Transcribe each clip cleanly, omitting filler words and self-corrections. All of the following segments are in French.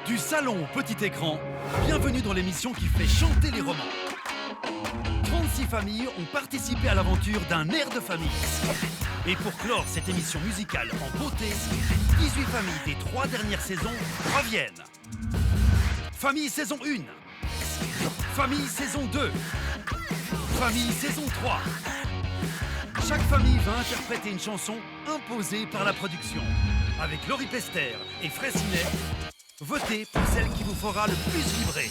Du salon au petit écran, bienvenue dans l'émission qui fait chanter les romans. 36 familles ont participé à l'aventure d'un air de famille. Et pour clore cette émission musicale en beauté, 18 familles des 3 dernières saisons reviennent. Famille saison 1, famille saison 2, famille saison 3. Chaque famille va interpréter une chanson imposée par la production. Avec Laurie Pester et Fraissinet, votez pour celle qui vous fera le plus vibrer.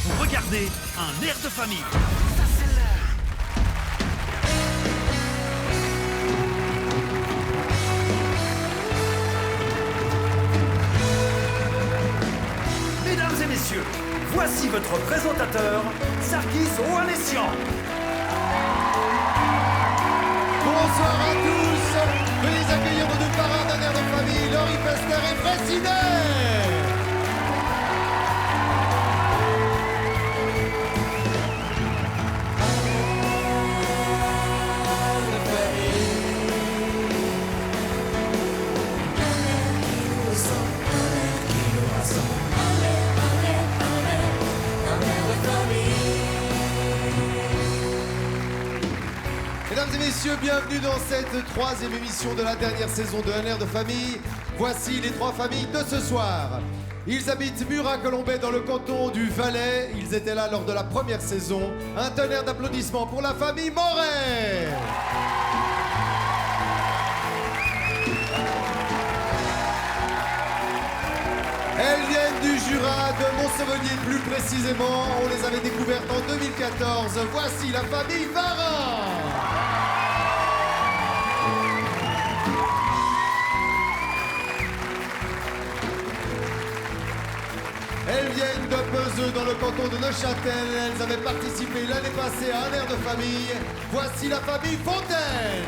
Vous regardez un air de famille. Ça, c'est l'heure. Mesdames et messieurs, voici votre présentateur, Sarkis Ohanessian. Bonsoir à tous, veuillez accueillir nos deux parrains d'un air de famille, Laurie Pester et Fraissinet. Mesdames et messieurs, bienvenue dans cette 3e émission de la dernière saison de Un air de famille. Voici les 3 familles de ce soir. Ils habitent Murat-Colombais dans le canton du Valais. Ils étaient là lors de la première saison. Un tonnerre d'applaudissements pour la famille Moret. Elles viennent du Jura, de Montsevelier plus précisément. On les avait découvertes en 2014. Voici la famille Varin. Elles viennent de Peseux dans le canton de Neuchâtel. Elles avaient participé l'année passée à un air de famille. Voici la famille Fontaine.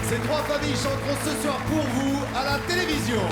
Ces 3 familles chanteront ce soir pour vous à la télévision.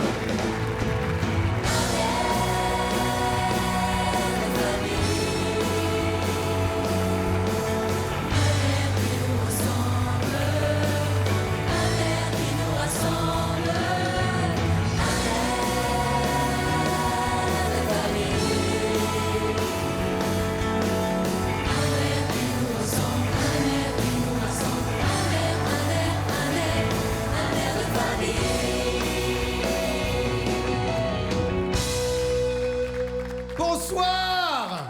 Bonsoir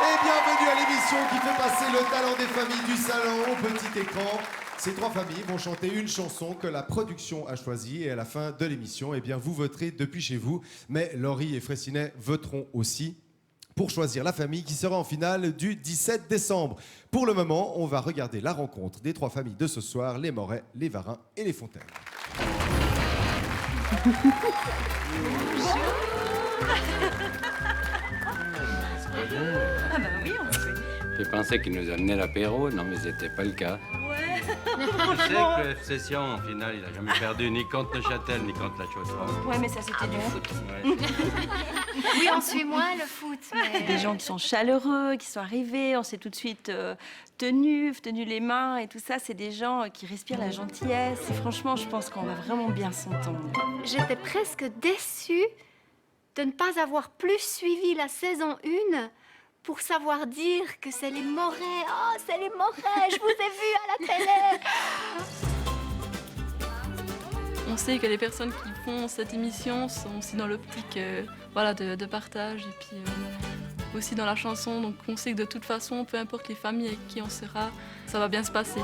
et bienvenue à l'émission qui fait passer le talent des familles du salon au petit écran. Ces 3 familles vont chanter une chanson que la production a choisie et à la fin de l'émission, eh bien, vous voterez depuis chez vous. Mais Laurie et Fraissinet voteront aussi pour choisir la famille qui sera en finale du 17 décembre. Pour le moment, on va regarder la rencontre des 3 familles de ce soir, les Moret, les Varins et les Fontaines. Ah bah oui, on fait. J'ai pensé qu'ils nous amenaient l'apéro, non mais c'était pas le cas. Ouais. Tu sais que le FC Sion, en finale, il a jamais perdu ni contre Neuchâtel, ni contre la Chaux-de-Fonds. Ouais, mais ça c'était du foot. Ouais. Oui, on suit moins le foot. Mais... Des gens qui sont chaleureux, qui sont arrivés, on s'est tout de suite tenus les mains et tout ça. C'est des gens qui respirent la gentillesse. Et franchement, je pense qu'on va vraiment bien s'entendre. J'étais presque déçue de ne pas avoir plus suivi la saison 1 pour savoir dire que c'est les Moret. Oh, c'est les Moret, je vous ai vus à la télé. On sait que les personnes qui font cette émission sont aussi dans l'optique voilà, de partage et puis aussi dans la chanson. Donc on sait que de toute façon, peu importe les familles avec qui on sera, ça va bien se passer.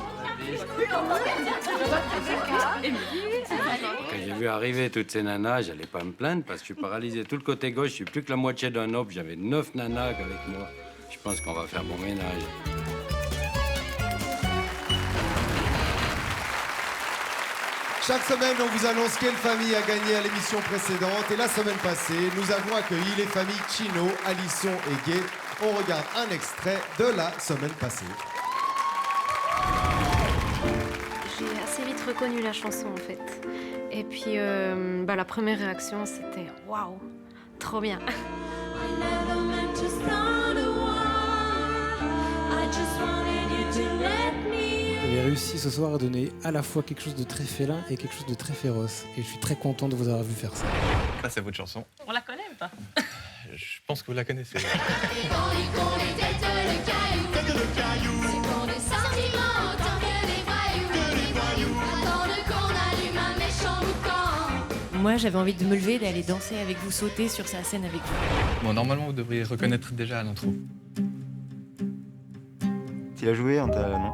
Quand j'ai vu arriver toutes ces nanas, j'allais pas me plaindre parce que je suis paralysé tout le côté gauche, je suis plus que la moitié d'un homme, j'avais 9 nanas avec moi. Je pense qu'on va faire bon ménage. Chaque semaine, on vous annonce quelle famille a gagné à l'émission précédente. Et la semaine passée, nous avons accueilli les familles Chino, Alisson et Gay. On regarde un extrait de la semaine passée. J'ai assez vite reconnu la chanson en fait. Et puis la première réaction c'était waouh, trop bien. avez réussi ce soir à donner à la fois quelque chose de très félin et quelque chose de très féroce. Et je suis très content de vous avoir vu faire ça. Ça, c'est votre chanson. On la connaît ou pas? Je pense que vous la connaissez. Moi, j'avais envie de me lever, d'aller danser avec vous, sauter sur sa scène avec vous. Bon, normalement, vous devriez reconnaître déjà l'intro. Tu l'as joué? Non, non.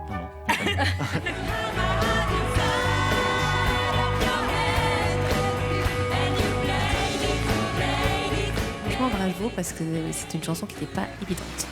Franchement, bravo, parce que c'est une chanson qui n'était pas évidente.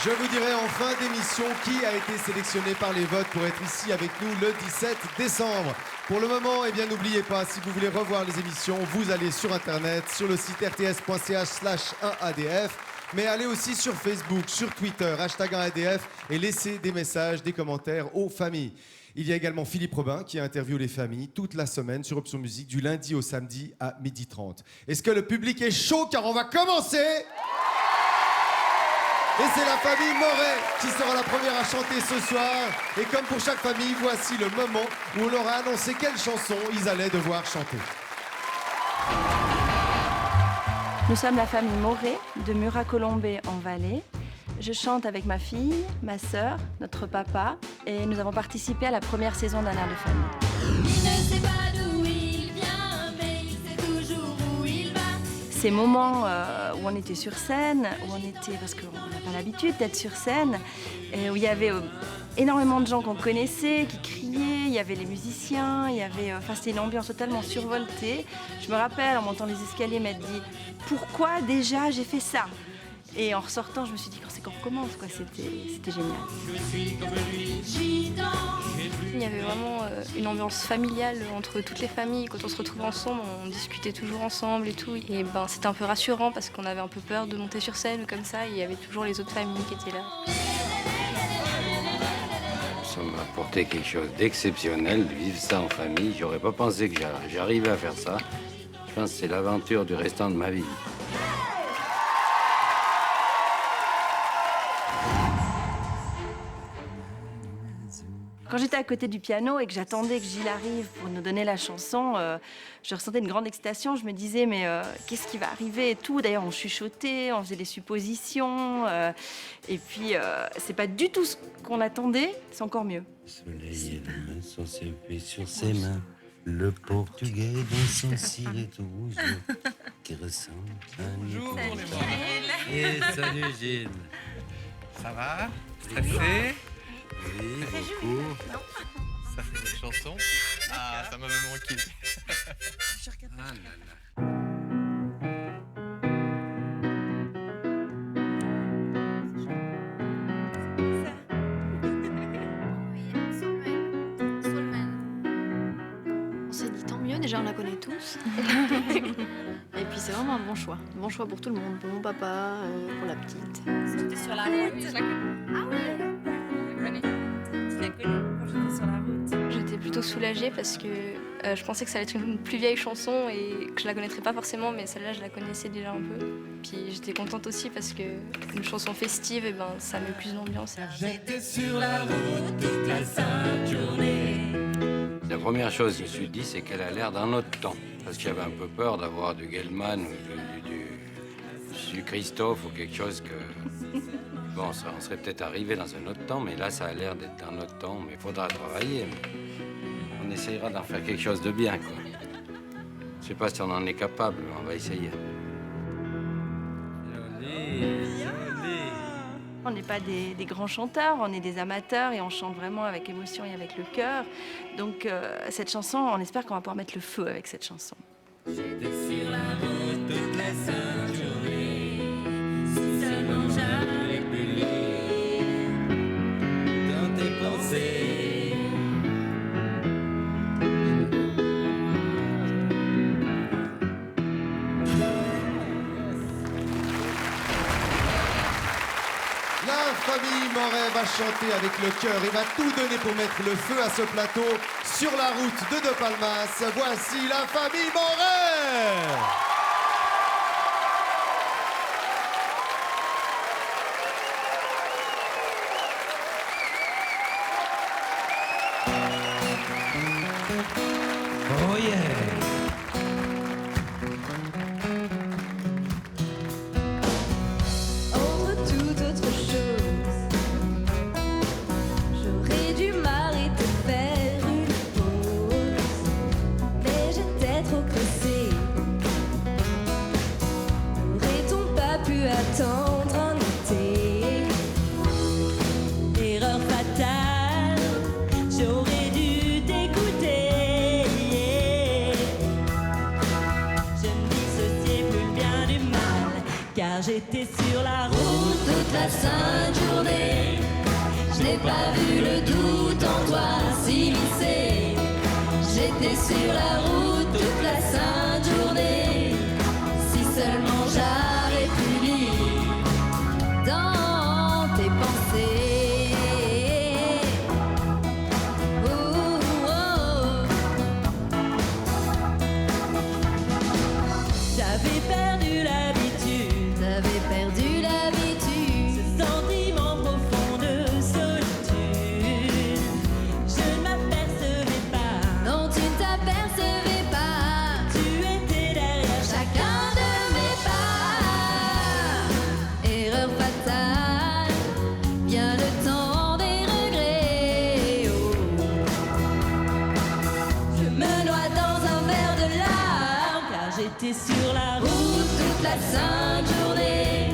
Je vous dirai en fin d'émission qui a été sélectionné par les votes pour être ici avec nous le 17 décembre. Pour le moment, eh bien, n'oubliez pas, si vous voulez revoir les émissions, vous allez sur Internet, sur le site rts.ch/1adf. Mais allez aussi sur Facebook, sur Twitter, #1ADF et laissez des messages, des commentaires aux familles. Il y a également Philippe Robin qui interviewe les familles toute la semaine sur Option Musique du lundi au samedi à 12h30. Est-ce que le public est chaud? Car on va commencer! Et c'est la famille Moret qui sera la première à chanter ce soir. Et comme pour chaque famille, voici le moment où on leur a annoncé quelle chanson ils allaient devoir chanter. Nous sommes la famille Moret de Murat-Colombé en Valais. Je chante avec ma fille, ma sœur, notre papa, et nous avons participé à la première saison d'un air de famille. Il ne sait pas d'où il vient, mais il sait toujours où il va. Ces moments où on était sur scène, où on était, parce qu'on n'a pas l'habitude d'être sur scène, et où il y avait énormément de gens qu'on connaissait, qui criaient, il y avait les musiciens, il y avait, c'était une ambiance totalement survoltée. Je me rappelle, en montant les escaliers, m'être dit « Pourquoi déjà j'ai fait ça ?» Et en ressortant, je me suis dit, quand c'est qu'on recommence, quoi, c'était génial. Il y avait vraiment une ambiance familiale entre toutes les familles. Quand on se retrouvait ensemble, on discutait toujours ensemble et tout. Et ben, c'était un peu rassurant parce qu'on avait un peu peur de monter sur scène ou comme ça. Et il y avait toujours les autres familles qui étaient là. Ça m'a apporté quelque chose d'exceptionnel de vivre ça en famille. J'aurais pas pensé que j'arrivais à faire ça. Je pense que c'est l'aventure du restant de ma vie. Quand j'étais à côté du piano et que j'attendais que Gilles arrive pour nous donner la chanson, je ressentais une grande excitation. Je me disais, mais qu'est-ce qui va arriver et tout. D'ailleurs, on chuchotait, on faisait des suppositions. Et puis, c'est pas du tout ce qu'on attendait, c'est encore mieux. Le soleil et la main sont serrés sur ses mains. Le portugais dans son ciré tout rouge qui ressemble à un Bonjour les Nicolas. Et salut Gilles. Ça va? Stressé? Oui, beaucoup. Ça, c'est une chanson. Ah, ça m'avait manqué. Ah là là. On s'est dit tant mieux, déjà on la connaît tous. Et puis c'est vraiment un bon choix. Un bon choix pour tout le monde, pour mon papa, pour la petite. C'était sur la route. Je la connais. Ah ouais? Je l'ai connue quand j'étais sur la route. J'étais plutôt soulagée parce que je pensais que ça allait être une plus vieille chanson et que je la connaîtrais pas forcément, mais celle-là je la connaissais déjà un peu. Puis j'étais contente aussi parce que une chanson festive, et ben, ça met plus d'ambiance. J'étais sur la route toute la sainte journée. La première chose que je me suis dit, c'est qu'elle a l'air d'un autre temps. Parce que j'avais un peu peur d'avoir du Gelman ou du Christophe ou quelque chose que... Bon, on serait peut-être arrivé dans un autre temps, mais là, ça a l'air d'être d'un autre temps. Mais il faudra travailler. On essayera d'en faire quelque chose de bien, quoi. Je sais pas si on en est capable, mais on va essayer. On n'est pas des grands chanteurs, on est des amateurs et on chante vraiment avec émotion et avec le cœur. Donc cette chanson, on espère qu'on va pouvoir mettre le feu avec cette chanson. J'étais sur la route toute la sainte journée. Si seulement j'avais pu lire dans tes pensées. La famille Moret va chanter avec le cœur et va tout donner pour mettre le feu à ce plateau sur la route de Palmas. Voici la famille Moret! Oh yeah. Entre toute autre chose, j'aurais dû m'arrêter faire une pause, mais j'étais trop pressée. N'aurait-on pas pu attendre un été? Erreur fatale, j'aurais dû t'écouter. Je me dissociais plus le bien du mal, car j'étais sur la route toute la sainte journée. Je n'ai pas vu le doute en toi s'immiscer. J'étais sur la route toute la sainte journée. Si seulement j'avais pu lire dans tes pensées. Oh, oh. J'avais perdu l'habitude, j'avais perdu l'habitude, ce sentiment profond de solitude. Je ne m'apercevais pas, non tu ne t'apercevais pas, tu étais derrière chacun de mes pas. Erreur fatale, bien le temps des regrets. Oh. Je me noie dans un verre de larmes, car j'étais sur la route toute la sainte journée.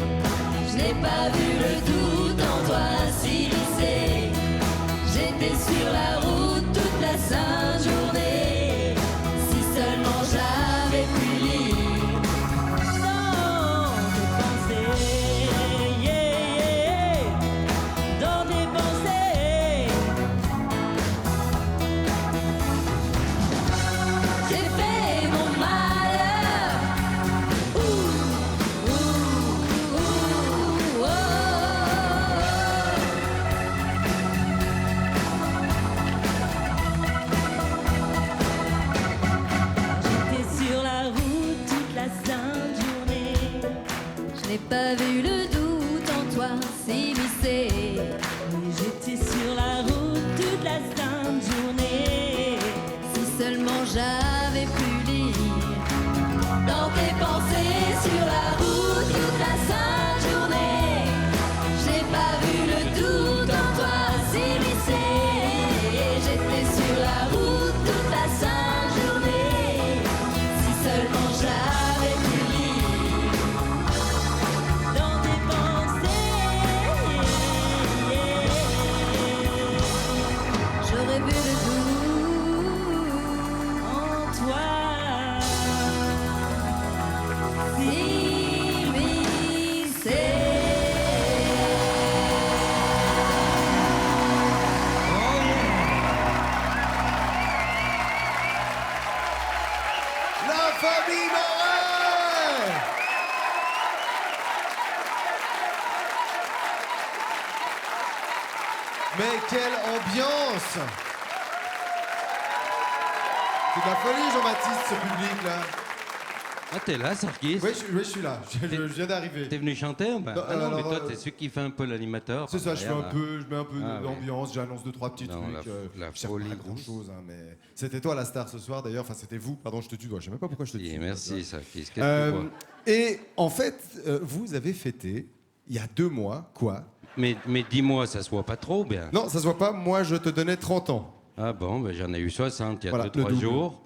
Je n'ai pas vu le doute en toi s'immiscer. J'étais sur la route toute la sainte journée. Si seulement j'avais pu lire dans tes pensées, yeah, dans tes pensées. J'ai fait mon malheur. Ouh, ouh, ouh, oh. J'étais sur la route toute la sainte journée. Je n'ai pas vu le doute en toi s'immiscer. Mais j'étais sur la route toute la sainte journée. Si seulement j'avais pu lire dans tes pensées sur la route toute la sainte journée. Je n'ai pas vu le doute en toi s'immiscer. J'étais sur la route toute la sainte journée. Si seulement j'avais pu lire dans tes pensées, j'aurais vu le doute en toi s'immiscer. La famille Moret. Mais quelle ambiance! C'est de la folie, Jean-Baptiste, ce public-là. Ah, t'es là, Sarkis? Oui, je suis là. Je viens d'arriver. T'es venu chanter ou pas? Non, Ah non, mais alors, toi, t'es celui qui fait un peu l'animateur. C'est ça, je Derrière, mets un peu Ah, d'ambiance, j'annonce 2-3 petits Non, trucs. la je sers folie pas à grand-chose, hein, mais c'était toi la star ce soir là. Enfin, c'était vous. Pardon, je te tutoie. Je sais même pas pourquoi je te tutoie. Merci, Sarkis. Qu'est-ce que tu vois? Et en fait, vous avez fêté il y a 2 mois, quoi? Mais dis-moi, ça se voit pas trop bien? Non, ça se voit pas. Moi, je te donnais 30 ans. Ah bon, ben j'en ai eu 60 il y a Voilà, 2-3 le double. jours.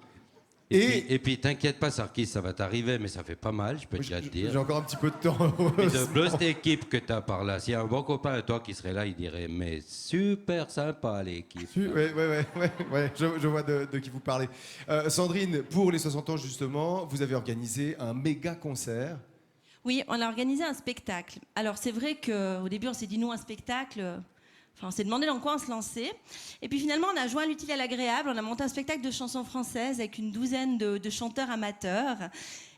Et puis t'inquiète pas, Sarkis, ça va t'arriver, mais ça fait pas mal, je peux déjà te dire. J'ai encore un petit peu de temps. Puis de cette équipe que t'as par là, s'il y a un bon copain à toi qui serait là, il dirait mais super sympa l'équipe. Ouais, je vois de qui vous parlez. Sandrine, pour les 60 ans justement, vous avez organisé un méga concert. Oui, on a organisé un spectacle. Alors c'est vrai qu'au début on s'est dit nous un spectacle, enfin on s'est demandé dans quoi on se lançait. Et puis finalement on a joint l'utile à l'agréable, on a monté un spectacle de chansons françaises avec une douzaine de chanteurs amateurs.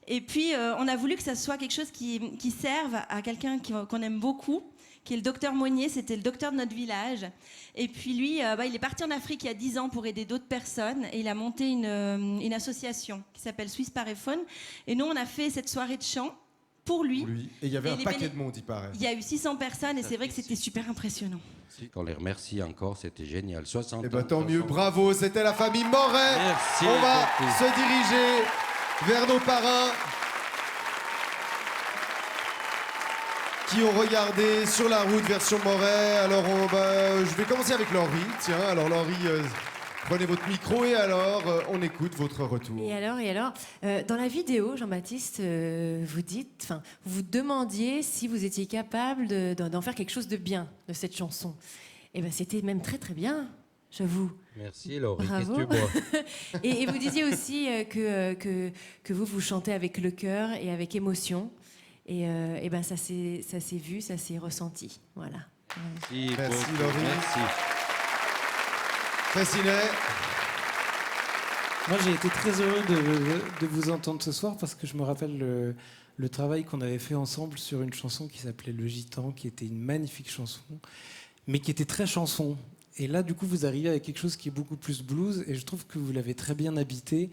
Et puis on a voulu que ça soit quelque chose qui serve à quelqu'un qu'on aime beaucoup, qui est le docteur Monnier, c'était le docteur de notre village. Et puis lui, il est parti en Afrique il y a 10 ans pour aider d'autres personnes et il a monté une association qui s'appelle Swiss Paraphone. Et nous on a fait cette soirée de chant pour lui. Et il y avait un les paquet de monde, il paraît. Il y a eu 600 personnes et c'est vrai que c'était super impressionnant. On les remercie encore, c'était génial. 60 Eh ben, tant mieux, bravo, c'était la famille Moret. Merci, On va merci. se diriger vers nos parrains qui ont regardé Sur la route version Moret. Alors, je vais commencer avec Laurie. Tiens, alors Laurie, prenez votre micro et alors, on écoute votre retour. Et alors, dans la vidéo, Jean-Baptiste, vous vous demandiez si vous étiez capable d'en faire quelque chose de bien de cette chanson. Et ben, c'était même très très bien, j'avoue. Merci Laurie, qu'est-ce Bravo. que tu bois? et vous disiez aussi que vous chantez avec le cœur et avec émotion. Et ben ça s'est vu, ça s'est ressenti. Voilà. Merci Laurie. Merci. Fraissinet. Moi, j'ai été très heureux de vous entendre ce soir parce que je me rappelle le travail qu'on avait fait ensemble sur une chanson qui s'appelait Le Gitan, qui était une magnifique chanson, mais qui était très chanson. Et là, du coup, vous arrivez avec quelque chose qui est beaucoup plus blues, et je trouve que vous l'avez très bien habité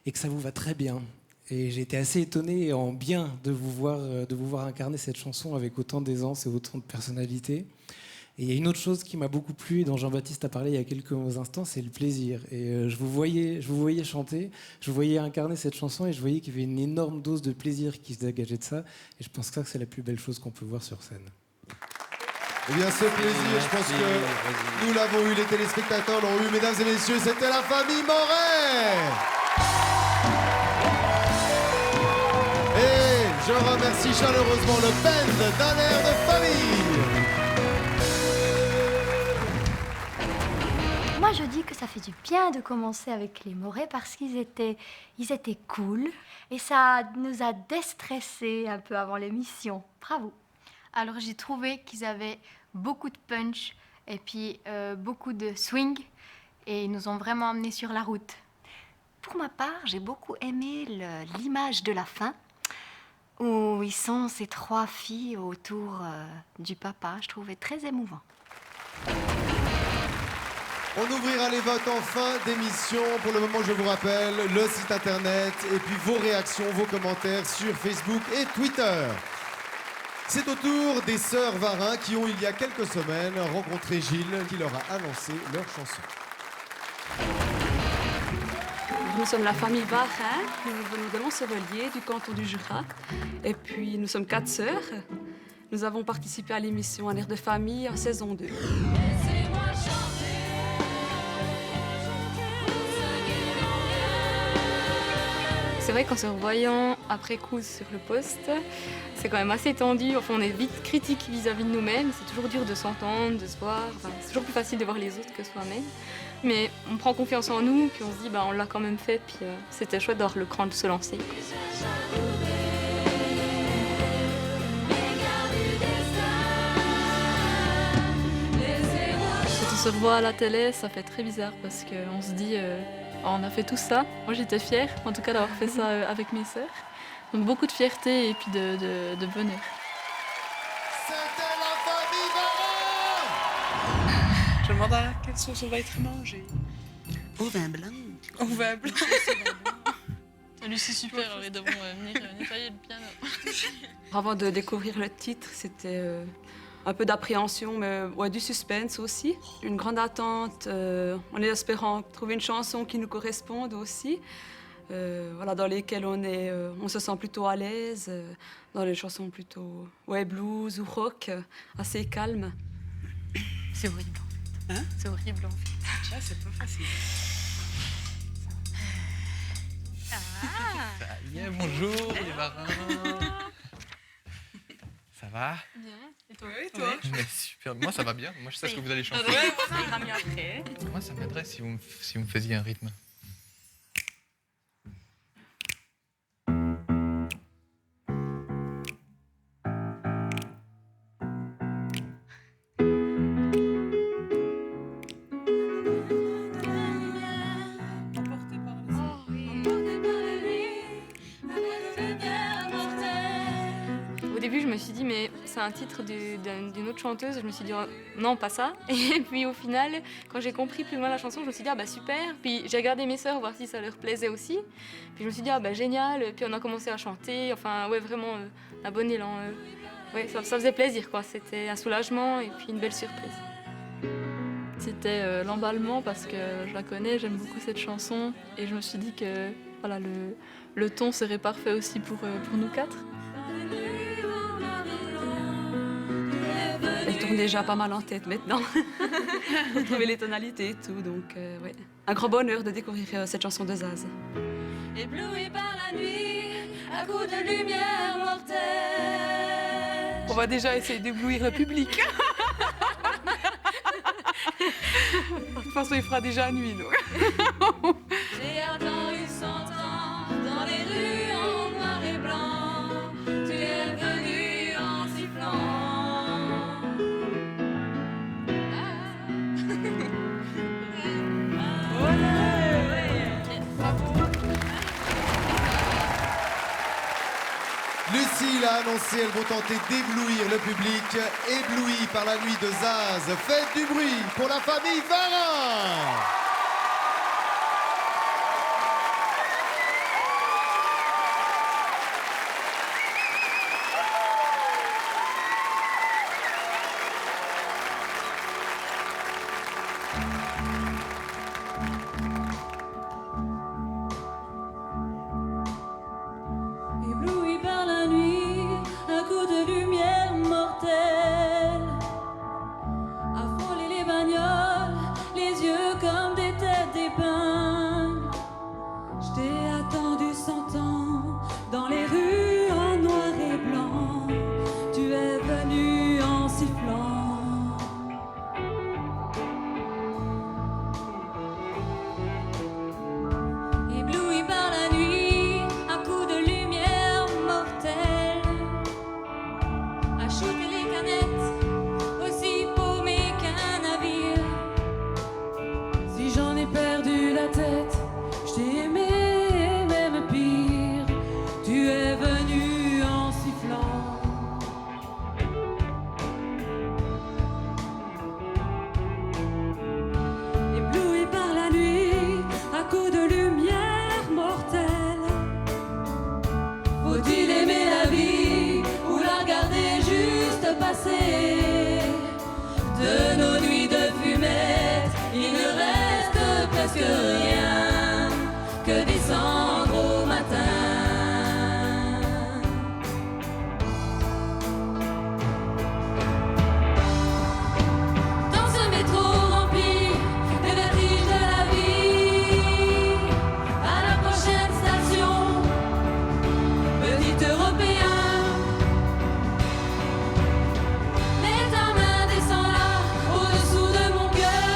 et que ça vous va très bien. Et j'ai été assez étonné en bien de vous voir incarner cette chanson avec autant d'aisance et autant de personnalité. Et il y a une autre chose qui m'a beaucoup plu et dont Jean-Baptiste a parlé il y a quelques instants, c'est le plaisir. Et je vous voyais chanter, je vous voyais incarner cette chanson et je voyais qu'il y avait une énorme dose de plaisir qui se dégageait de ça. Et je pense que c'est la plus belle chose qu'on peut voir sur scène. Eh bien, ce plaisir, je pense que nous l'avons eu, les téléspectateurs l'ont eu. Mesdames et messieurs, c'était la famille Moret. Et je remercie chaleureusement le band d'un air de famille. Moi, je dis que ça fait du bien de commencer avec les Moret parce qu'ils étaient cool et ça nous a déstressés un peu avant l'émission. Bravo. Alors, j'ai trouvé qu'ils avaient beaucoup de punch et puis beaucoup de swing et ils nous ont vraiment emmenés sur la route. Pour ma part, j'ai beaucoup aimé l'image de la fin où ils sont ces trois filles autour du papa. Je trouvais très émouvant. On ouvrira les votes en fin d'émission. Pour le moment, je vous rappelle le site internet et puis vos réactions, vos commentaires sur Facebook et Twitter. C'est au tour des sœurs Varin qui ont, il y a quelques semaines, rencontré Gilles qui leur a annoncé leur chanson. Nous sommes la famille Varin, nous venons de Lons-Sevelier, du canton du Jura. Et puis nous sommes 4 sœurs. Nous avons participé à l'émission Un air de famille en saison 2. C'est vrai qu'en se revoyant après coup sur le poste, c'est quand même assez tendu. Enfin, on est vite critique vis-à-vis de nous-mêmes. C'est toujours dur de s'entendre, de se voir. Enfin, c'est toujours plus facile de voir les autres que soi-même. Mais on prend confiance en nous, puis on se dit, on l'a quand même fait. Puis c'était chouette d'avoir le cran de se lancer. Quand on se revoit à la télé, ça fait très bizarre parce qu'on se dit... on a fait tout ça. Moi, j'étais fière, en tout cas, d'avoir fait ça avec mes sœurs. Donc, beaucoup de fierté et puis de bonheur. C'était la famille Varin. Je me demande quelle sauce on va être mangé. Au vin blanc. Au vin blanc. Lui, c'est super, ils devront venir nettoyer le piano. Avant de découvrir le titre, c'était un peu d'appréhension, mais du suspense aussi. Une grande attente, en espérant trouver une chanson qui nous corresponde aussi. Dans lesquelles on se sent plutôt à l'aise, dans les chansons plutôt blues ou rock, assez calmes. C'est horrible. Hein? C'est horrible en fait. Ah, c'est pas facile. Ça y est, bonjour les marins. Ça va? Bien. Et toi? Et toi? Mais super. Moi ça va bien. Moi je sais ce que vous allez chanter. Ouais, ça ira mieux après. Moi ça m'aiderait si vous me faisiez un rythme. Au début, je me me suis dit, mais c'est un titre d'une autre chanteuse. Je me suis dit, oh, non, pas ça. Et puis au final, quand j'ai compris plus loin la chanson, je me suis dit, ah bah super. Puis j'ai regardé mes sœurs voir si ça leur plaisait aussi. Puis je me suis dit, ah bah génial. Puis on a commencé à chanter. Enfin, ouais, vraiment un bon élan. Ouais, ça faisait plaisir, quoi. C'était un soulagement et puis une belle surprise. C'était l'emballement parce que je la connais, j'aime beaucoup cette chanson. Et je me suis dit que voilà, le ton serait parfait aussi pour nous quatre. Elle tourne déjà pas mal en tête maintenant. Pour trouver les tonalités et tout, donc ouais. Un grand bonheur de découvrir cette chanson de Zaz. Ébloui par la nuit, à coups de lumière mortelle. On va déjà essayer d'éblouir le public. De toute façon, il fera déjà nuit, donc. J'ai attendu 100 ans dans les rues en noir et blanc. Tu es venu en sifflant. Lucie l'a annoncé, elles vont tenter d'éblouir le public. Ébloui par la nuit de Zaz. Faites du bruit pour la famille Varin. Ébloui par la nuit, un coup de lumière mortelle. A frôler les bagnoles, les yeux comme des têtes d'épingle. Je t'ai attendu 100 ans dans les rues en noir et blanc. Tu es venu en sifflant. Ébloui par la nuit, un coup de lumière mortelle. À shooter les canettes, aussi paumé qu'un navire. Si j'en ai perdu la tête, je t'ai aimé, même pire. Tu es venu en sifflant. Ébloui par la nuit, à coups de lumière mortelle. Faut-il aimer la vie ou la regarder juste passer? De nos nuits de fumette, il ne reste presque rien que des cendres au matin. Dans ce métro rempli des vertiges de la vie, à la prochaine station, petit Européen, mets ta main, descends là, au-dessous de mon cœur.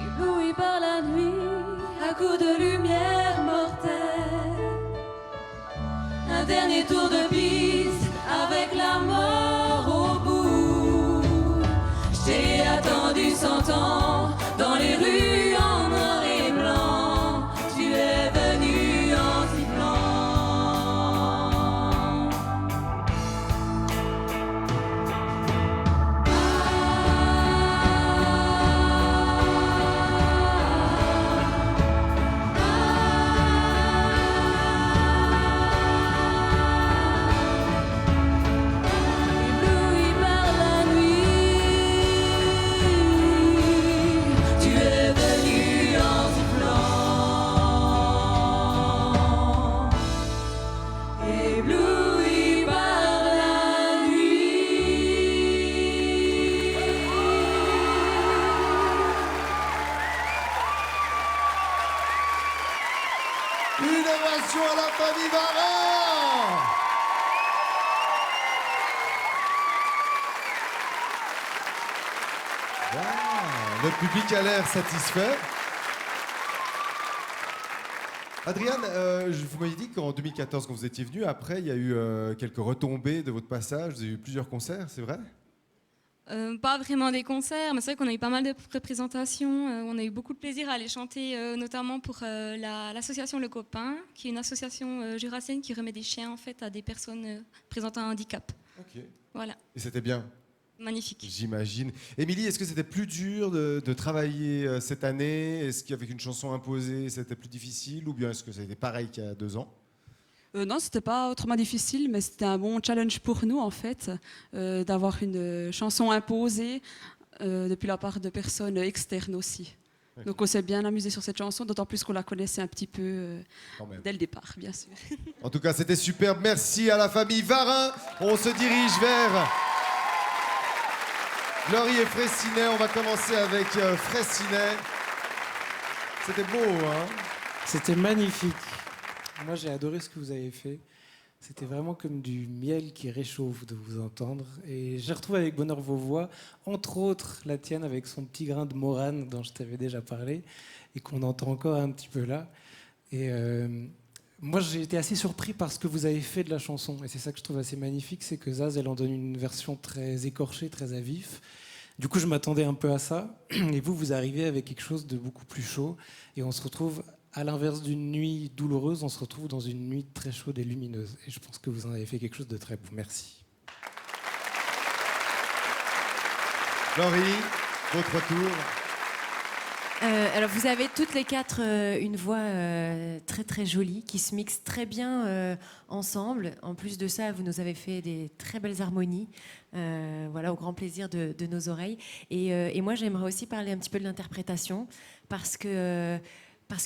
Ébloui par la nuit, à coups de lumière mortelle. Un dernier tour de piste avec la mort au bout. Je t'ai attendu 100 ans dans les rues en noir et blanc. Tu es venu en Ébloui par la nuit, tu es venu en sifflant. Ébloui par la nuit. Une ovation à la famille Varin. Wow, le public a l'air satisfait. Adriane, vous m'avez dit qu'en 2014, quand vous étiez venu, après, il y a eu quelques retombées de votre passage. Vous avez eu plusieurs concerts, c'est vrai? Pas vraiment des concerts, mais c'est vrai qu'on a eu pas mal de représentations. On a eu beaucoup de plaisir à aller chanter, notamment pour l'association Le Copain, qui est une association jurassienne qui remet des chiens en fait à des personnes présentant un handicap. Ok. Voilà. Et c'était bien. Magnifique. J'imagine. Émilie, est-ce que c'était plus dur de travailler cette année? Est-ce qu'avec une chanson imposée, c'était plus difficile? Ou bien est-ce que ça a été pareil qu'il y a 2 ans? Non, c'était pas autrement difficile, mais c'était un bon challenge pour nous en fait, d'avoir une chanson imposée depuis la part de personnes externes aussi. Okay. Donc on s'est bien amusé sur cette chanson, d'autant plus qu'on la connaissait un petit peu dès le départ, bien sûr. En tout cas, c'était superbe. Merci à la famille Varin. On se dirige vers Glory et Fraissinet. On va commencer avec Fraissinet. C'était beau, hein? C'était magnifique. Moi, j'ai adoré ce que vous avez fait. C'était vraiment comme du miel qui réchauffe de vous entendre. Et j'ai retrouvé avec bonheur vos voix, entre autres la tienne avec son petit grain de morane dont je t'avais déjà parlé et qu'on entend encore un petit peu là. Et moi, j'ai été assez surpris par ce que vous avez fait de la chanson. Et c'est ça que je trouve assez magnifique, c'est que Zaz, elle en donne une version très écorchée, très à vif. Du coup, je m'attendais un peu à ça. Et vous arrivez avec quelque chose de beaucoup plus chaud. Et on se retrouve... À l'inverse d'une nuit douloureuse, on se retrouve dans une nuit très chaude et lumineuse. Et je pense que vous en avez fait quelque chose de très beau. Merci. Laurie, votre tour. Alors vous avez toutes les 4 une voix très très jolie qui se mixe très bien ensemble. En plus de ça, vous nous avez fait des très belles harmonies, voilà, au grand plaisir de nos oreilles. Et moi, j'aimerais aussi parler un petit peu de l'interprétation parce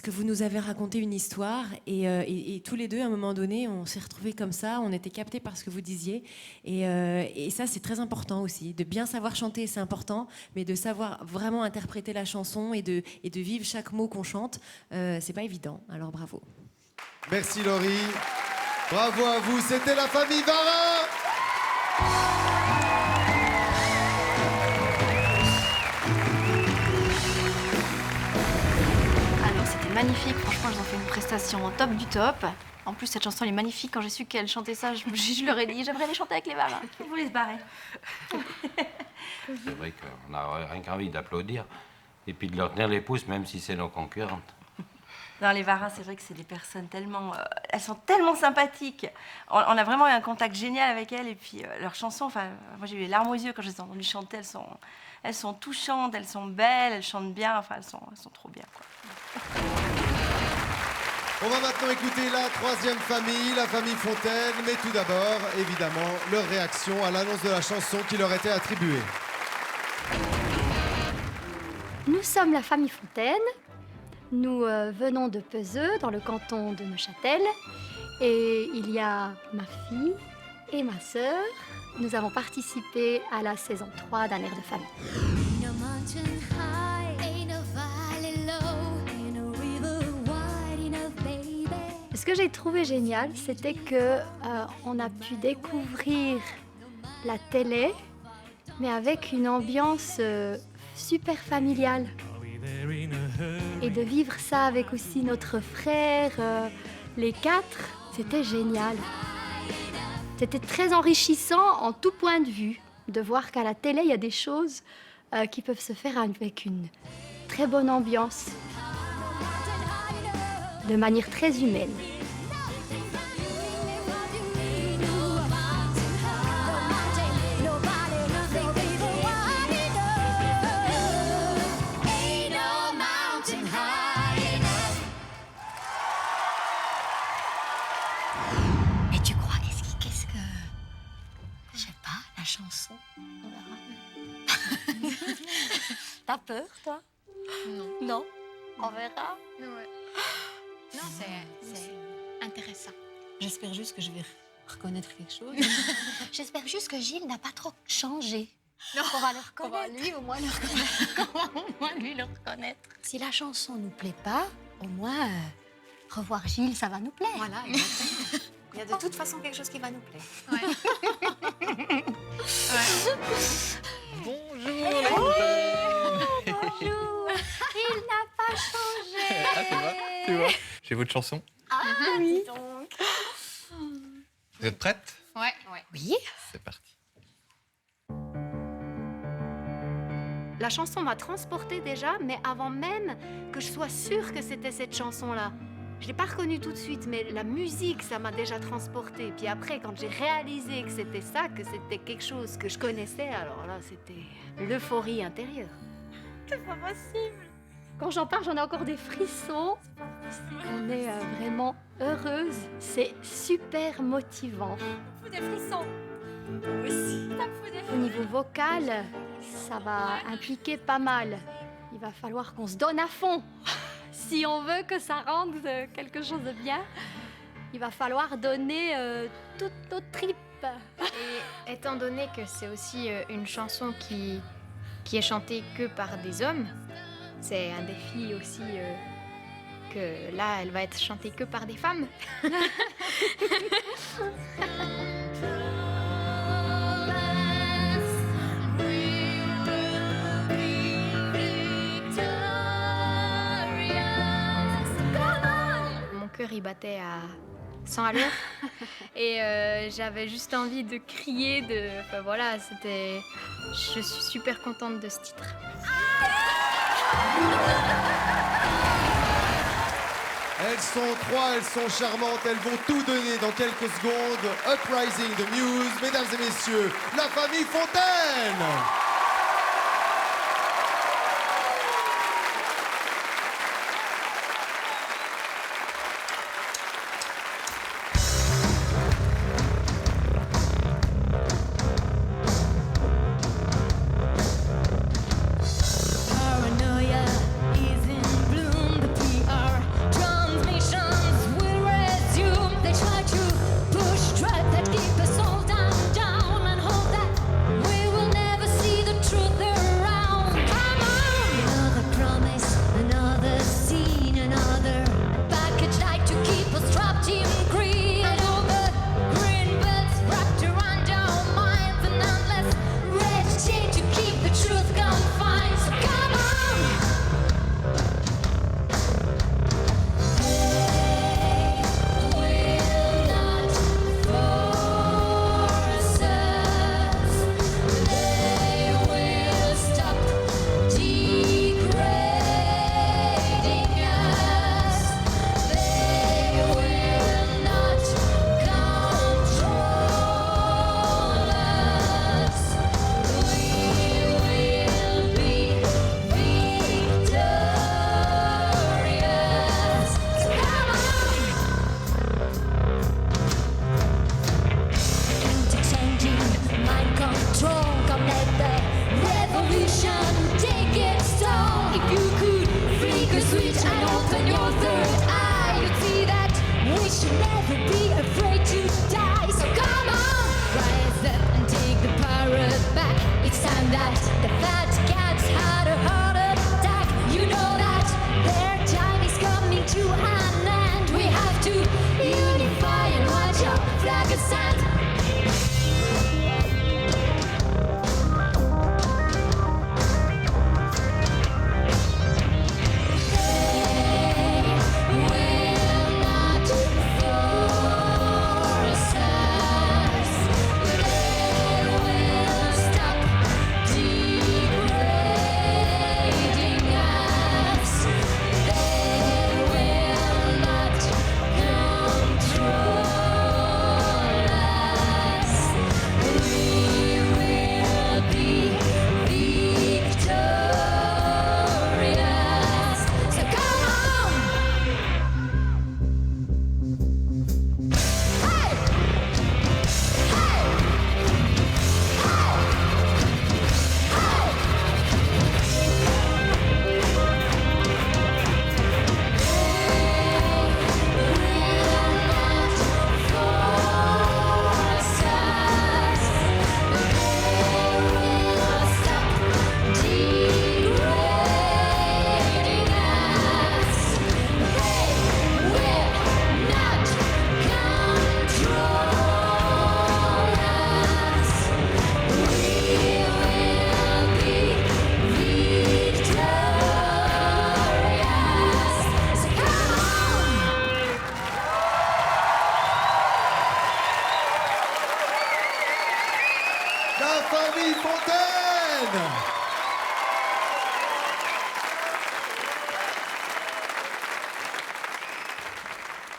que vous nous avez raconté une histoire et tous les deux, à un moment donné, on s'est retrouvés comme ça, on était captés par ce que vous disiez. Et ça, c'est très important aussi. De bien savoir chanter, c'est important, mais de savoir vraiment interpréter la chanson et de vivre chaque mot qu'on chante, c'est pas évident. Alors bravo. Merci Laurie. Bravo à vous, c'était la famille Varin. Magnifique, franchement, ils ont fait une prestation au top du top. En plus, cette chanson elle est magnifique. Quand j'ai su qu'elle chantait ça, je leur ai dit j'aimerais les chanter avec les Varins. Ils voulaient se barrer. C'est vrai qu'on n'a rien qu'envie d'applaudir et puis de leur tenir les pouces, même si c'est nos concurrentes. Non, les Varins, c'est vrai que c'est des personnes tellement... elles sont tellement sympathiques. On a vraiment eu un contact génial avec elles. Et puis, leurs chansons, enfin, moi j'ai eu les larmes aux yeux quand je les ai entendues chanter. Elles sont touchantes, elles sont belles, elles chantent bien. Enfin, elles sont trop bien, quoi. On va maintenant écouter la 3e famille, la famille Fontaine. Mais tout d'abord, évidemment, leur réaction à l'annonce de la chanson qui leur était attribuée. Nous sommes la famille Fontaine. Nous venons de Peseux, dans le canton de Neuchâtel. Et il y a ma fille et ma sœur. Nous avons participé à la saison 3 d'un air de famille. Ce que j'ai trouvé génial, c'était que on a pu découvrir la télé, mais avec une ambiance super familiale. Et de vivre ça avec aussi notre frère, les 4, c'était génial. C'était très enrichissant en tout point de vue, de voir qu'à la télé, il y a des choses qui peuvent se faire avec une très bonne ambiance, de manière très humaine. Chanson, on verra. T'as peur, toi? Non. Non? On verra. Ouais. Non, c'est intéressant. J'espère juste que je vais reconnaître quelque chose. J'espère juste que Gilles n'a pas trop changé. Non. On va le reconnaître. On va lui au moins le reconnaître. On va au moins lui le reconnaître. Si la chanson nous plaît pas, au moins revoir Gilles, ça va nous plaire. Voilà, exactement. Il y a de toute façon quelque chose qui va nous plaire. Ouais. Bonjour les Bonjour. Il n'a pas changé. Ah, tu vois. J'ai votre chanson. Ah oui. Donc. Vous êtes prête? Ouais. Oui. C'est parti. La chanson m'a transportée déjà, mais avant même que je sois sûre que c'était cette chanson-là. Je ne l'ai pas reconnue tout de suite, mais la musique, ça m'a déjà transportée. Puis après, quand j'ai réalisé que c'était ça, que c'était quelque chose que je connaissais, alors là, c'était l'euphorie intérieure. C'est pas possible. Quand j'en parle, j'en ai encore des frissons. On est vraiment heureuse. C'est super motivant. Ça me fout des frissons. Moi aussi. Ça me fout des frissons. Au niveau vocal, ça va impliquer pas mal. Il va falloir qu'on se donne à fond. Si on veut que ça rende quelque chose de bien, il va falloir donner toutes nos tripes. Et étant donné que c'est aussi une chanson qui est chantée que par des hommes, c'est un défi aussi que là, elle va être chantée que par des femmes. Mon cœur, il battait à 100 à l'heure. Et j'avais juste envie de crier, enfin voilà, c'était... Je suis super contente de ce titre. Elles sont trois, elles sont charmantes, elles vont tout donner dans quelques secondes. Uprising de Muse, mesdames et messieurs, la famille Fontaine. Paranoia is in bloom. The PR transmissions will resume. They try to push, drive that keep us all down and hold that. We will never see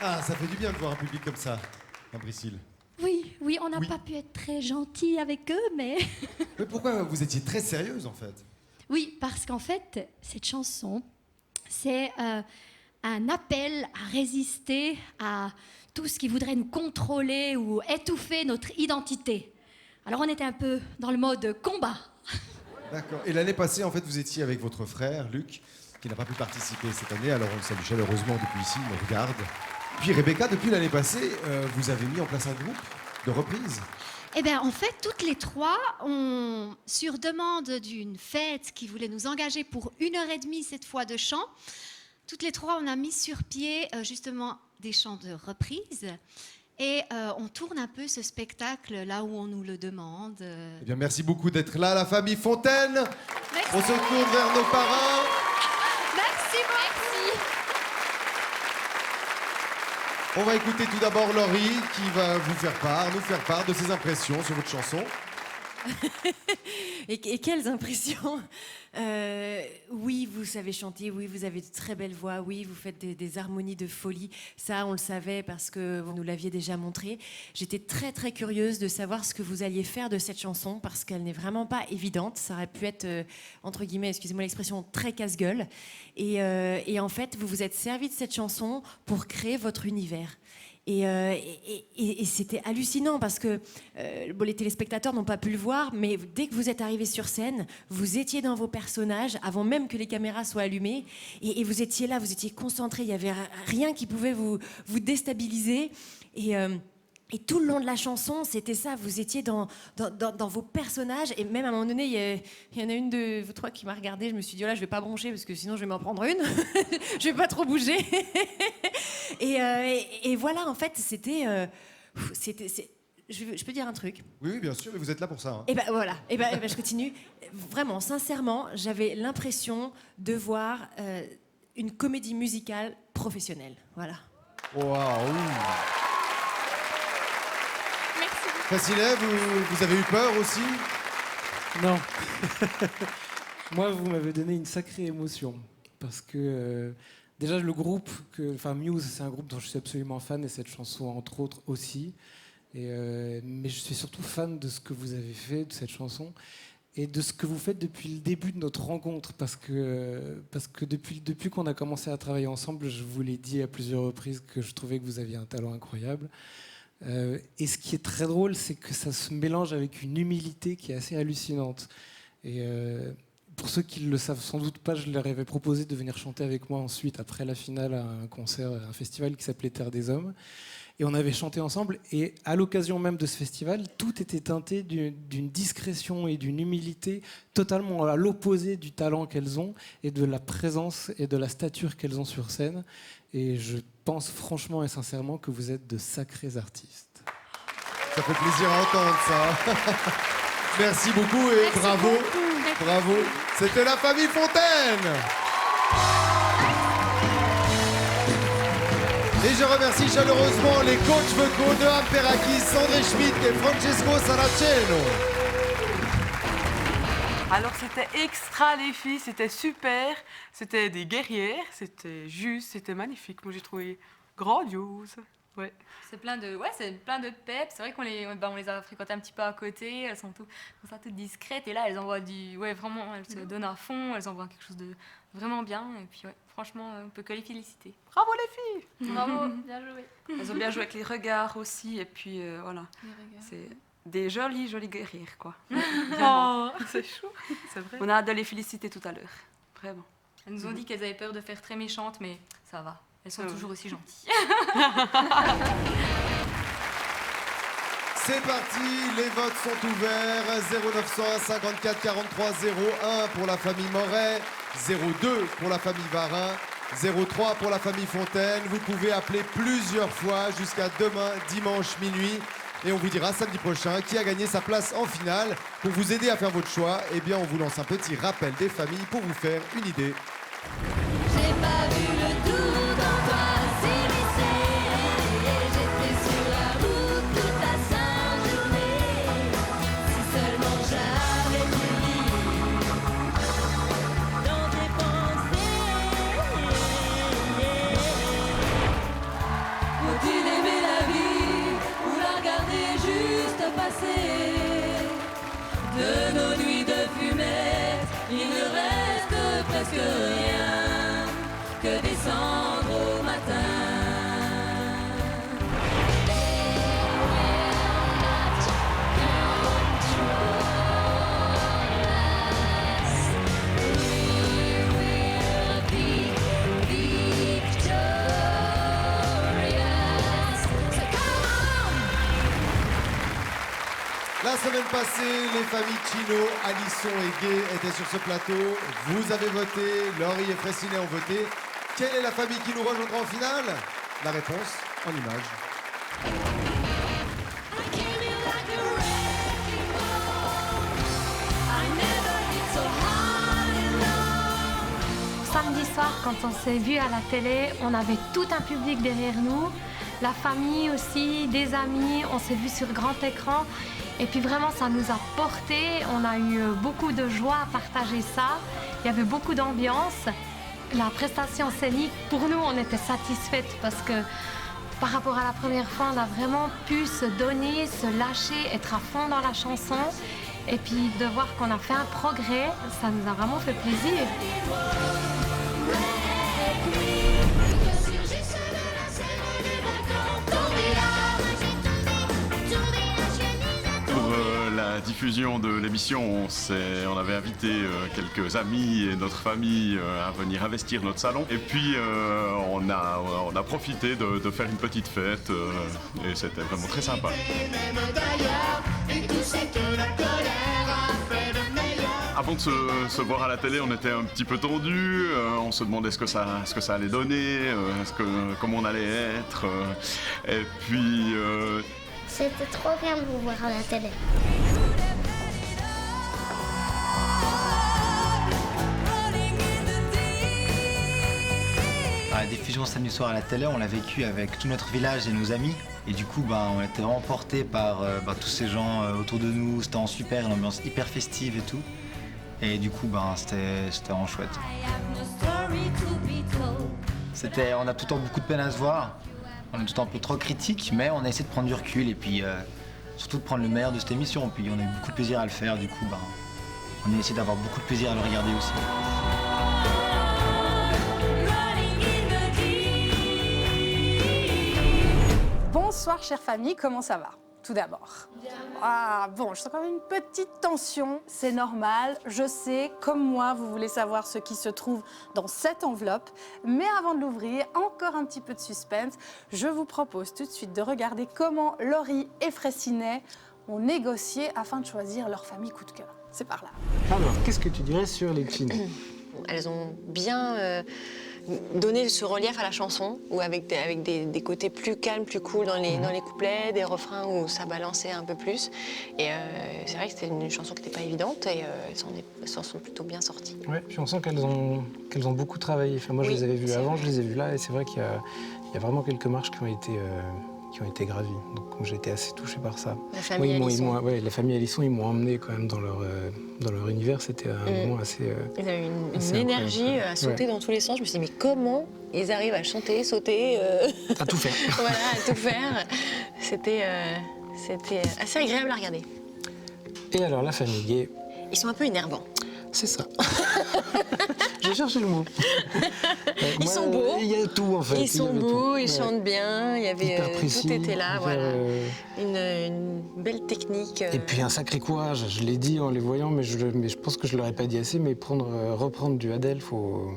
Ah, ça fait du bien de voir un public comme ça, hein, Priscille. Oui, on n'a pas pu être très gentil avec eux, mais... Mais pourquoi vous étiez très sérieuse, en fait? Oui, parce qu'en fait, cette chanson, c'est un appel à résister à tout ce qui voudrait nous contrôler ou étouffer notre identité. Alors on était un peu dans le mode combat. D'accord. Et l'année passée, en fait, vous étiez avec votre frère, Luc, qui n'a pas pu participer cette année, alors on le salue chaleureusement depuis ici, il nous regarde. Puis Rebecca, depuis l'année passée, vous avez mis en place un groupe de reprise. Eh bien, en fait, toutes les trois, sur demande d'une fête qui voulait nous engager pour 1h30 cette fois de chant, toutes les trois, on a mis sur pied justement des chants de reprise. Et on tourne un peu ce spectacle là où on nous le demande. Eh bien, merci beaucoup d'être là, la famille Fontaine. Merci. On se tourne vers nos parrains. Merci beaucoup. On va écouter tout d'abord Laurie qui va nous faire part de ses impressions sur votre chanson. Et quelles impressions. Oui, vous savez chanter, oui, vous avez de très belles voix, oui, vous faites des harmonies de folie. Ça, on le savait parce que vous nous l'aviez déjà montré. J'étais très, très curieuse de savoir ce que vous alliez faire de cette chanson parce qu'elle n'est vraiment pas évidente. Ça aurait pu être, entre guillemets, excusez-moi l'expression, très casse-gueule. Et en fait, vous vous êtes servi de cette chanson pour créer votre univers. Et c'était hallucinant parce que les téléspectateurs n'ont pas pu le voir, mais dès que vous êtes arrivé sur scène, vous étiez dans vos personnages avant même que les caméras soient allumées et vous étiez là, vous étiez concentrés, il n'y avait rien qui pouvait vous déstabiliser. Et tout le long de la chanson, c'était ça, vous étiez dans vos personnages. Et même à un moment donné, il y en a une de vous trois qui m'a regardée. Je me suis dit, oh là, je vais pas broncher parce que sinon je vais m'en prendre une. Je vais pas trop bouger. et voilà, en fait, c'était... je peux dire un truc? Oui, bien sûr, mais vous êtes là pour ça. Hein. Et ben voilà, et ben, je continue. Vraiment, sincèrement, j'avais l'impression de voir une comédie musicale professionnelle. Voilà. Waouh! Facilet, vous avez eu peur aussi? Non. Moi, vous m'avez donné une sacrée émotion. Parce que, déjà, le groupe, Muse, c'est un groupe dont je suis absolument fan, et cette chanson, entre autres, aussi. Mais je suis surtout fan de ce que vous avez fait, de cette chanson, et de ce que vous faites depuis le début de notre rencontre. Parce que depuis qu'on a commencé à travailler ensemble, je vous l'ai dit à plusieurs reprises que je trouvais que vous aviez un talent incroyable. Et ce qui est très drôle, c'est que ça se mélange avec une humilité qui est assez hallucinante. Et pour ceux qui ne le savent sans doute pas, je leur avais proposé de venir chanter avec moi ensuite, après la finale, à un concert, à un festival qui s'appelait Terre des Hommes. Et on avait chanté ensemble. Et à l'occasion même de ce festival, tout était teinté d'une discrétion et d'une humilité totalement à l'opposé du talent qu'elles ont et de la présence et de la stature qu'elles ont sur scène. Et je pense franchement et sincèrement que vous êtes de sacrés artistes. Ça fait plaisir à entendre ça. Merci beaucoup et merci bravo. Beaucoup. Bravo. C'était la famille Fontaine. Et je remercie chaleureusement les coachs vocaux de Amperakis, André Schmidt et Francesco Saraceno. Alors c'était extra les filles, c'était super, c'était des guerrières, c'était juste, c'était magnifique. Moi j'ai trouvé grandiose. Ouais. C'est plein de pep. C'est vrai qu'on les a fréquentées un petit peu à côté. Elles sont toutes discrètes et là elles envoient vraiment, elles se donnent à fond. Elles envoient quelque chose de vraiment bien. Et puis franchement, on peut que les féliciter. Bravo les filles. Bravo, bien joué. Elles ont bien joué avec les regards aussi et puis voilà. C'est des jolies guerrières quoi. Oh, c'est chou. C'est vrai. On a hâte de les féliciter tout à l'heure. Vraiment. Elles nous ont dit qu'elles avaient peur de faire très méchantes, mais ça va. Elles sont toujours aussi gentilles. C'est parti, les votes sont ouverts. 0901 54 43 01 pour la famille Moret, 02 pour la famille Varin, 03 pour la famille Fontaine. Vous pouvez appeler plusieurs fois jusqu'à demain, dimanche minuit. Et on vous dira samedi prochain qui a gagné sa place en finale. Pour vous aider à faire votre choix, eh bien on vous lance un petit rappel des familles pour vous faire une idée. J'ai pas vu le tout dans toi s'immiscer. J'étais sur la route toute la sainte journée. Si seulement j'avais pu lire dans tes pensées. presque rien que descendre au matin. La semaine passée, les familles Chino, Alisson et Gay étaient sur ce plateau. Vous avez voté, Laurie et Fraissinet ont voté. Quelle est la famille qui nous rejoindra en finale? La réponse en images. Samedi soir, quand on s'est vu à la télé, on avait tout un public derrière nous, la famille aussi, des amis, on s'est vu sur grand écran. Et puis vraiment, ça nous a porté, on a eu beaucoup de joie à partager ça. Il y avait beaucoup d'ambiance. La prestation scénique, pour nous, on était satisfaites parce que par rapport à la première fois, on a vraiment pu se donner, se lâcher, être à fond dans la chanson. Et puis de voir qu'on a fait un progrès, ça nous a vraiment fait plaisir. La diffusion de l'émission, on avait invité quelques amis et notre famille à venir investir notre salon. Et puis on a profité de faire une petite fête et c'était vraiment très sympa. Avant de se voir à la télé, on était un petit peu tendus, on se demandait ce que ça allait donner, comment on allait être. Et puis... C'était trop bien de vous voir à la télé. La diffusion samedi soir à la télé, on l'a vécu avec tout notre village et nos amis. Et du coup, on était vraiment portés par tous ces gens autour de nous. C'était en super, une ambiance hyper festive et tout. Et du coup, c'était vraiment chouette. On a tout le temps beaucoup de peine à se voir. On est tout le temps un peu trop critique, mais on a essayé de prendre du recul et puis surtout de prendre le meilleur de cette émission. Puis on a eu beaucoup de plaisir à le faire, du coup, on a essayé d'avoir beaucoup de plaisir à le regarder aussi. Bonsoir chère famille, comment ça va? Tout d'abord. Ah bon, je sens quand même une petite tension, c'est normal. Je sais, comme moi, vous voulez savoir ce qui se trouve dans cette enveloppe. Mais avant de l'ouvrir, encore un petit peu de suspense. Je vous propose tout de suite de regarder comment Laurie et Fraissinet ont négocié afin de choisir leur famille coup de cœur. C'est par là. Alors, qu'est-ce que tu dirais sur les Chino? Elles ont bien donné ce relief à la chanson, ou avec des côtés plus calmes, plus cool dans les couplets, des refrains où ça balançait un peu plus. Et c'est vrai que c'était une chanson qui n'était pas évidente et elles s'en sont plutôt bien sorties. Ouais, puis on sent qu'elles ont beaucoup travaillé. Enfin, moi, je les avais vues avant, je les ai vues là, et c'est vrai qu'il y a vraiment quelques marches qui ont été gravies. Donc j'ai été assez touché par ça. La famille Alisson. La famille Alisson, ils m'ont emmené quand même dans leur univers. C'était un moment assez. Ils avaient une énergie à sauter dans tous les sens. Je me suis dit, mais comment ils arrivent à chanter, sauter à tout faire. Voilà, à tout faire. C'était assez agréable à regarder. Et alors, la famille Gay. Ils sont un peu énervants. C'est ça. J'ai cherché le mot. Ils sont beaux. Il y a tout, en fait. Ils sont beaux, ils chantent bien. Il y avait précis, tout était là, voilà. Une belle technique. Et puis un sacré courage. Je l'ai dit en les voyant, mais je pense que je l'aurais pas dit assez. Mais reprendre du Adèle, faut.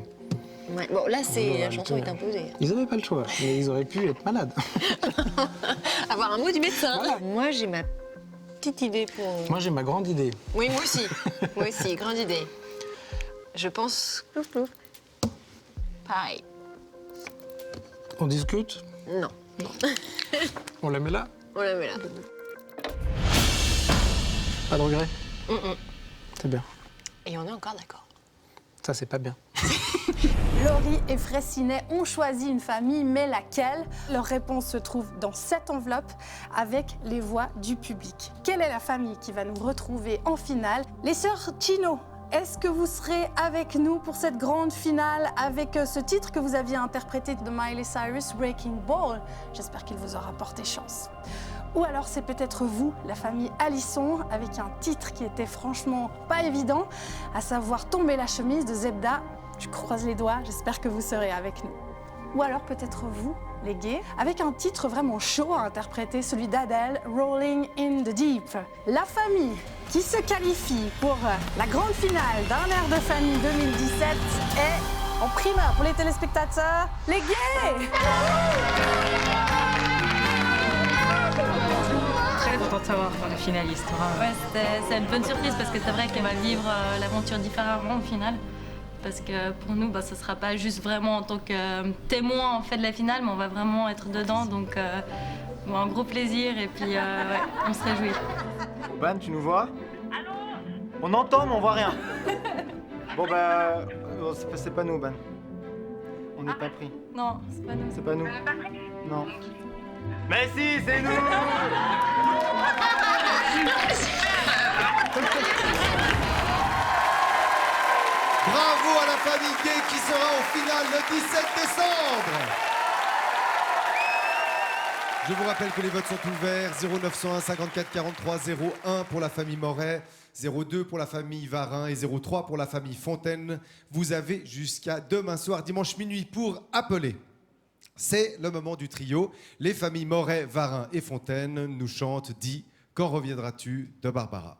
Ouais. Bon, là, la chanson est imposée. Ils n'avaient pas le choix, mais ils auraient pu être malades. Avoir un mot du médecin. Voilà. Moi, j'ai ma petite idée pour. Moi, j'ai ma grande idée. Oui, moi aussi. Moi aussi, grande idée. Je pense. Plouf, plouf. Pareil. On discute? Non. On la met là? On la met là. Pas de regret? C'est bien. Et on est encore d'accord. Ça, c'est pas bien. Laurie et Fraissinet ont choisi une famille, mais laquelle? Leur réponse se trouve dans cette enveloppe avec les voix du public. Quelle est la famille qui va nous retrouver en finale? Les sœurs Chino. Est-ce que vous serez avec nous pour cette grande finale avec ce titre que vous aviez interprété de Miley Cyrus, Breaking Ball? J'espère qu'il vous aura porté chance. Ou alors c'est peut-être vous, la famille Alisson, avec un titre qui était franchement pas évident, à savoir Tomber la chemise de Zebda. Je croise les doigts, j'espère que vous serez avec nous. Ou alors peut-être vous, les gays, avec un titre vraiment chaud à interpréter, celui d'Adèle, Rolling in the Deep. La famille qui se qualifie pour la grande finale d'un air de famille 2017 est, en primeur pour les téléspectateurs, les gays. Très content de savoir qu'on est finaliste. Ouais, c'est une bonne surprise parce que c'est vrai qu'elle va vivre l'aventure différemment au final. Parce que pour nous, ce ne sera pas juste vraiment en tant que témoin en fait, de la finale, mais on va vraiment être dedans. Donc, un gros plaisir et puis ouais, on se réjouit. Ban, tu nous vois? Allô? On entend, mais on voit rien. Bon, c'est pas nous, Ban. On n'est pas pris. Non, c'est pas nous. C'est pas nous. Non. Mais si, c'est nous! Bravo à la famille gay qui sera en finale le 17 décembre. Je vous rappelle que les votes sont ouverts. 0901 54 43 01 pour la famille Moret, 02 pour la famille Varin et 03 pour la famille Fontaine. Vous avez jusqu'à demain soir, dimanche minuit, pour appeler. C'est le moment du trio. Les familles Moret, Varin et Fontaine nous chantent « Dis, quand reviendras-tu » de Barbara.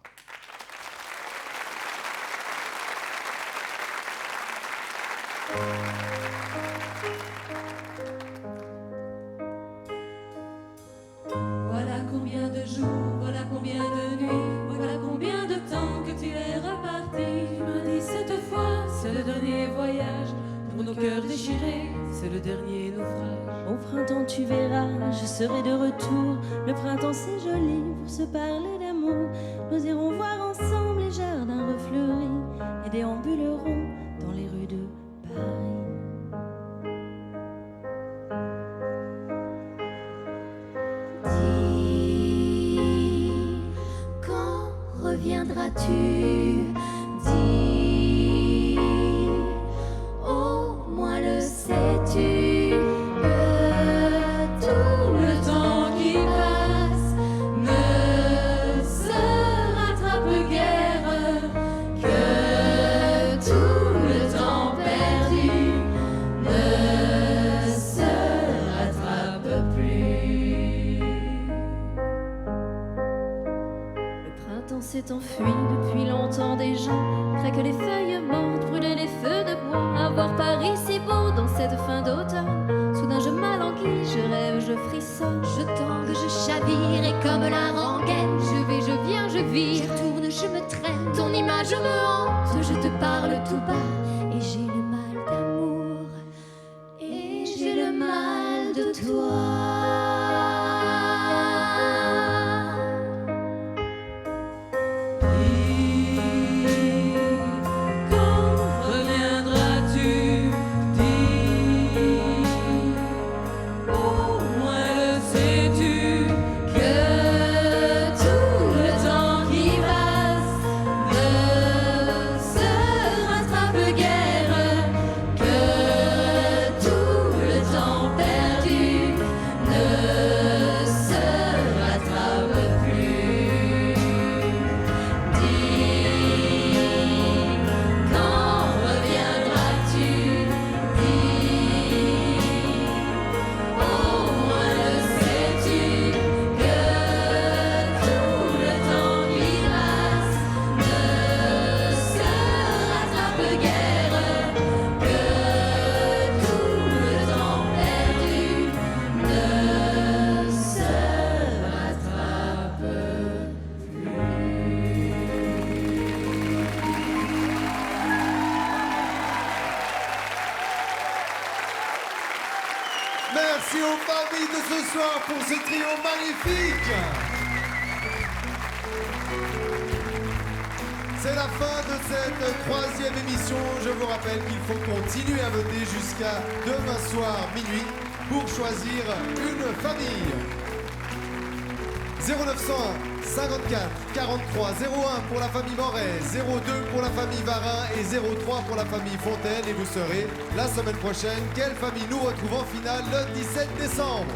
Voilà combien de jours, voilà combien de nuits, voilà combien de temps que tu es reparti. Tu m'as dit cette fois, c'est le dernier voyage pour nos cœurs déchirés, c'est le dernier naufrage. Au printemps tu verras, je serai de retour. Le printemps c'est joli pour se parler d'amour. Nous irons voir ensemble les jardins refleuris et déambulerons dans les rues de Paris. Reviendras-tu? Dis, au moins le sais-tu, que tout le temps qui passe ne se rattrape guère, que tout le temps perdu ne se rattrape plus. S'est enfui depuis longtemps déjà, craquent les feuilles mortes, brûlent les feux de bois. À voir Paris si beau dans cette fin d'automne, soudain je m'alanguis, je rêve, je frissonne, je tangue, je chavire et comme la rengaine, je vais, je viens, je vis, je tourne, je me traîne, ton image me hante, je te parle tout bas et j'ai le mal d'amour et j'ai le mal de toi. Merci aux familles de ce soir pour ce trio magnifique. C'est la fin de cette troisième émission. Je vous rappelle qu'il faut continuer à voter jusqu'à demain soir minuit pour choisir une famille. 0901 54 43 01 pour la famille Moret, 02 pour la famille Varin et 03 pour la famille Fontaine. Et vous saurez la semaine prochaine quelle famille nous retrouve en finale le 17 décembre.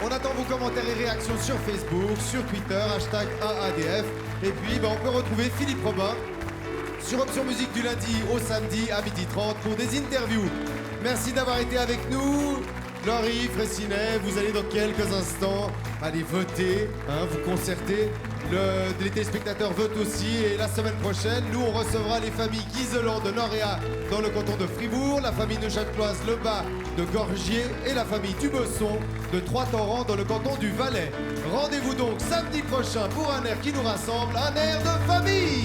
On attend vos commentaires et réactions sur Facebook, sur Twitter, hashtag 1ADF. Et puis on peut retrouver Philippe Robin sur Option Musique du lundi au samedi à 12h30 pour des interviews. Merci d'avoir été avec nous. Laurie, Fraissinet, vous allez dans quelques instants aller voter, vous concerter. Les téléspectateurs votent aussi et la semaine prochaine, nous on recevra les familles Guiselan de Noréa dans le canton de Fribourg, la famille Neuchâteloise-le-Bas de Gorgier et la famille Dubesson de Trois-Torrents dans le canton du Valais. Rendez-vous donc samedi prochain pour un air qui nous rassemble, un air de famille.